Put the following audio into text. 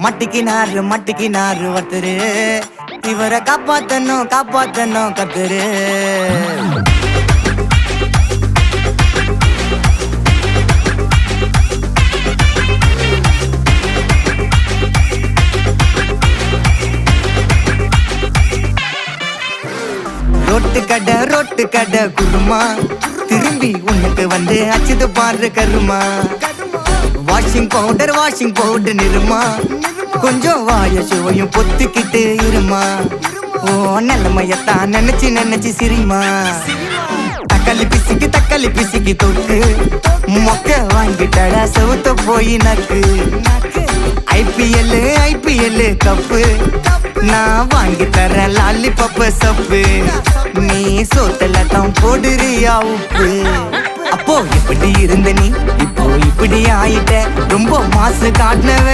மட்டிக்கினாரு ஒருத்தரு, இவரை காப்பாத்தணும் கத்துரு. ரொட்டு கடை குருமா, திரும்பி உனக்கு வந்து அச்சுது பாரு கருமா. வாஷிங் பவுடர் நிறுமா, கொஞ்சம் வாய சுவையும் பொத்துக்கிட்டு இருமா. ஓ நிலைமையத்தான் நினைச்சு சிரிமா. தக்காளி பிசிக்கி தொட்டு மொக்க வாங்கிட்டடா செவுத்த போய் நக்கு. ஐபிஎல் கப்பு நான் வாங்கி தரேன் லாலிபப்பு சப்பு. நீ சோத்தல தான் போடுறியா உப்பு. அப்போ இப்படி இருந்த நீ இப்போ இப்படி ஆயிட்ட, ரொம்ப மாசு காட்டினவ